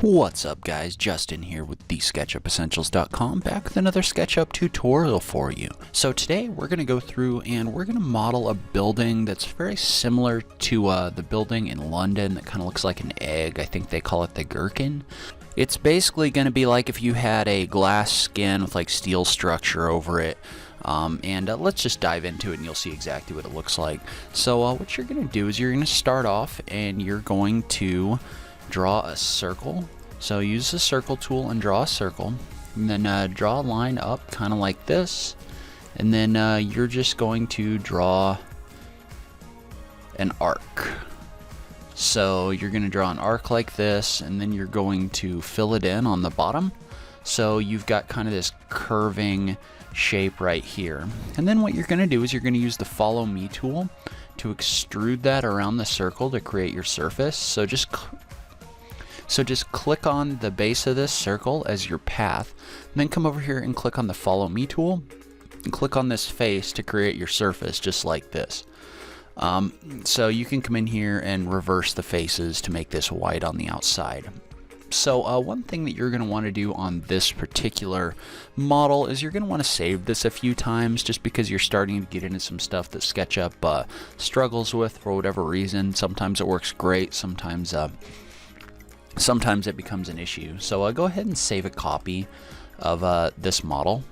What's up guys, Justin here with TheSketchUpEssentials.com, back with another SketchUp tutorial for you. So today we're going to go through and we're going to model a building that's very similar to the building in London that kind of looks like an egg. I think they call it the gherkin. It's basically going to be like if you had a glass skin with like steel structure over it. Let's just dive into it and you'll see exactly what it looks like. So what you're going to do is you're going to start off and you're going to draw a circle. So use the circle tool and draw a circle, and then draw a line up kind of like this, and then you're just going to draw an arc. So you're going to draw an arc like this, and then you're going to fill it in on the bottom. So you've got kind of this curving shape right here. And then what you're going to do is you're going to use the follow me tool to extrude that around the circle to create your surface. So just click on the base of this circle as your path, and then come over here and click on the follow me tool and click on this face to create your surface just like this. So you can come in here and reverse the faces to make this white on the outside. So one thing that you're going to want to do on this particular model is you're going to want to save this a few times, just because you're starting to get into some stuff that SketchUp struggles with for whatever reason. Sometimes it works great, sometimes it becomes an issue. So go ahead and save a copy of this model.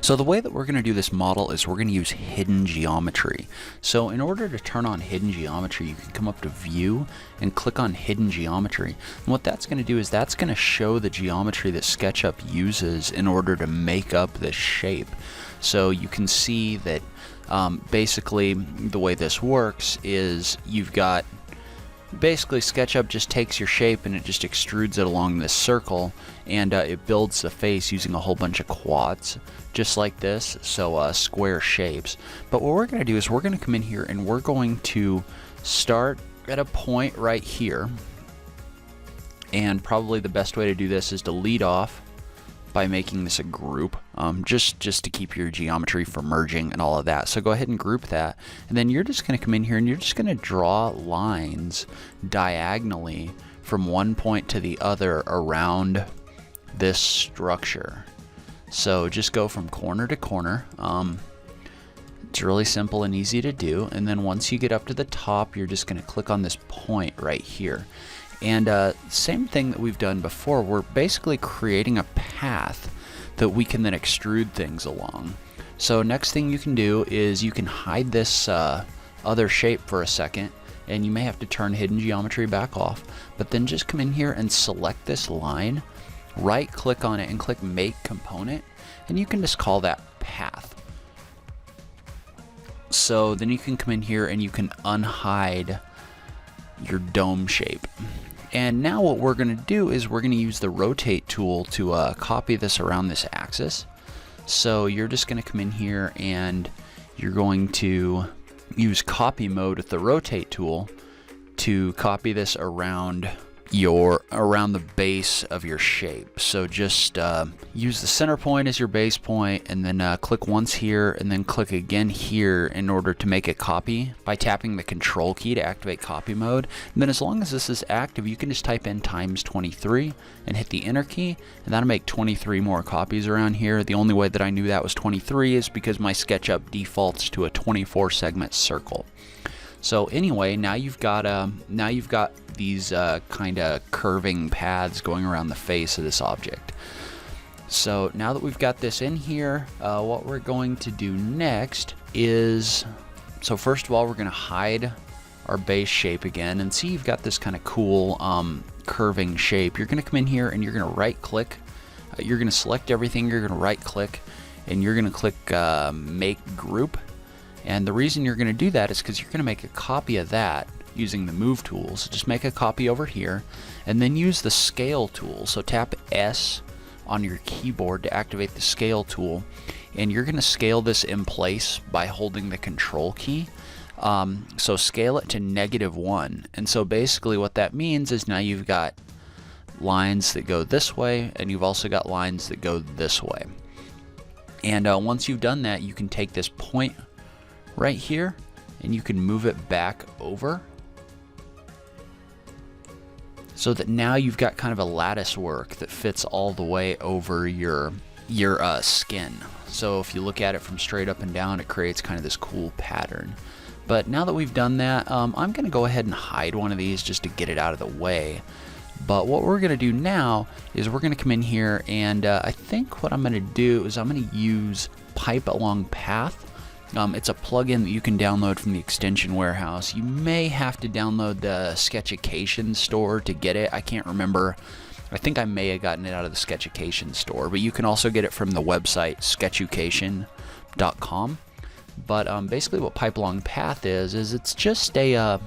So the way that we're going to do this model is we're going to use hidden geometry. So in order to turn on hidden geometry, you can come up to view and click on hidden geometry. And what that's going to do is that's going to show the geometry that SketchUp uses in order to make up this shape. So you can see that basically the way this works is you've got basically SketchUp just takes your shape and it just extrudes it along this circle, and it builds the face using a whole bunch of quads just like this, so square shapes. But what we're going to do is we're going to come in here and we're going to start at a point right here, and probably the best way to do this is to lead off by making this a group, just to keep your geometry from merging and all of that. So go ahead and group that, and then you're just going to come in here and you're just going to draw lines diagonally from one point to the other around this structure. So just go from corner to corner. It's really simple and easy to do, and then once you get up to the top, you're just going to click on this point right here. And same thing that we've done before, we're basically creating a path that we can then extrude things along. So next thing you can do is you can hide this other shape for a second, and you may have to turn hidden geometry back off, but then just come in here and select this line, right click on it and click make component, and you can just call that path. So then you can come in here and you can unhide your dome shape. And now what we're going to do is we're going to use the rotate tool to copy this around this axis. So you're just going to come in here and you're going to use copy mode with the rotate tool to copy this around the base of your shape. So just use the center point as your base point, and then click once here and then click again here in order to make a copy by tapping the control key to activate copy mode. And then as long as this is active, you can just type in times 23 and hit the enter key, and that'll make 23 more copies around here. The only way that I knew that was 23 is because my SketchUp defaults to a 24 segment circle. So anyway, now you've got these kind of curving paths going around the face of this object. So now that we've got this in here, what we're going to do next is, so first of all, we're going to hide our base shape again, and see you've got this kind of cool curving shape. You're going to come in here and you're going to right click, you're going to select everything, you're going to right click, and you're going to click make group. And the reason you're going to do that is because you're going to make a copy of that using the move tool. So just make a copy over here and then use the scale tool. So tap S on your keyboard to activate the scale tool, and you're going to scale this in place by holding the control key. So scale it to -1, and so basically what that means is now you've got lines that go this way, and you've also got lines that go this way. And once you've done that, you can take this point right here and you can move it back over so that now you've got kind of a lattice work that fits all the way over your skin. So if you look at it from straight up and down, it creates kind of this cool pattern. But now that we've done that, I'm going to go ahead and hide one of these just to get it out of the way. But what we're going to do now is we're going to come in here, and I think what I'm going to do is I'm going to use Pipe Along Path. It's a plugin that you can download from the extension warehouse. You may have to download the SketchUpEssentials store to get it. I can't remember. I think I may have gotten it out of the SketchUpEssentials store, but you can also get it from the website SketchUpEssentials.com. But basically what Pipe Along Path is it's just a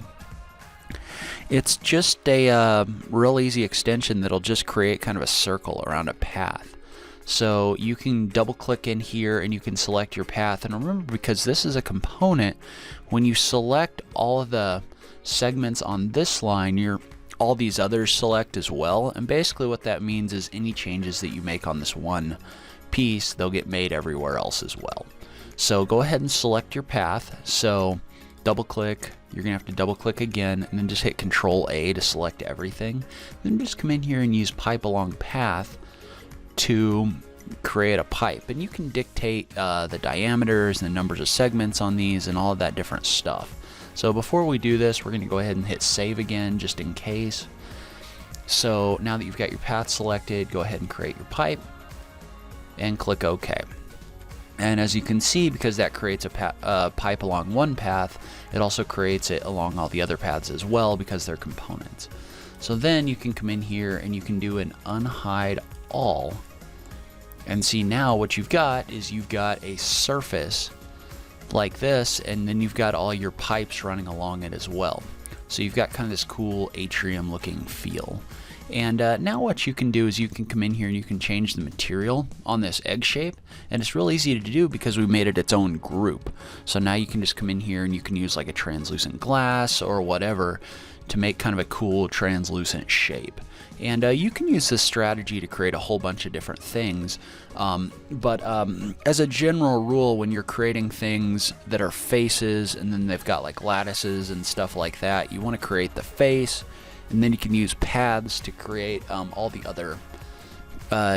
real easy extension that'll just create kind of a circle around a path. So you can double click in here and you can select your path, and remember, because this is a component, when you select all of the segments on this line, all these others select as well. And basically what that means is any changes that you make on this one piece, they'll get made everywhere else as well. So go ahead and select your path. So double click, you're gonna have to double click again, and then just hit Control A to select everything. Then just come in here and use Pipe Along Path to create a pipe, and you can dictate the diameters and the numbers of segments on these and all of that different stuff. So before we do this, we're going to go ahead and hit save again just in case. So now that you've got your path selected, go ahead and create your pipe and click OK. And as you can see, because that creates a pipe along one path, it also creates it along all the other paths as well because they're components. So then you can come in here and you can do an unhide all. And see, now what you've got is you've got a surface like this, and then you've got all your pipes running along it as well. So you've got kind of this cool atrium looking feel. And now what you can do is you can come in here and you can change the material on this egg shape, and it's real easy to do because we made it its own group. So now you can just come in here and you can use like a translucent glass or whatever to make kind of a cool translucent shape. And you can use this strategy to create a whole bunch of different things. But as a general rule, when you're creating things that are faces and then they've got like lattices and stuff like that, you want to create the face, and then you can use paths to create all the other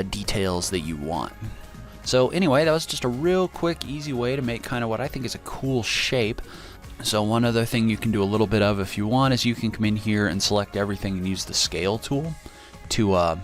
details that you want. So anyway, that was just a real quick, easy way to make kind of what I think is a cool shape. So one other thing you can do a little bit of if you want is you can come in here and select everything and use the scale tool to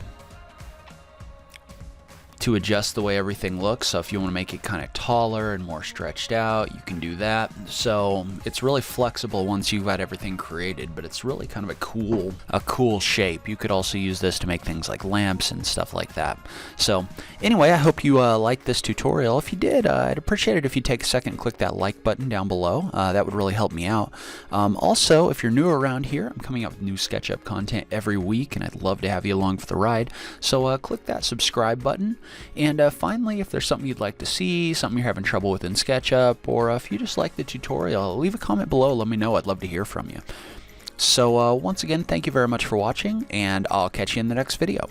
adjust the way everything looks. So if you want to make it kind of taller and more stretched out, you can do that. So it's really flexible once you've got everything created, but it's really kind of a cool shape. You could also use this to make things like lamps and stuff like that. So anyway, I hope you liked this tutorial. If you did, I'd appreciate it if you take a second and click that like button down below. That would really help me out. Also, if you're new around here, I'm coming up with new SketchUp content every week, and I'd love to have you along for the ride. So click that subscribe button. And finally, if there's something you'd like to see, something you're having trouble with in SketchUp, or if you just like the tutorial, leave a comment below. Let me know. I'd love to hear from you. So once again, thank you very much for watching, and I'll catch you in the next video.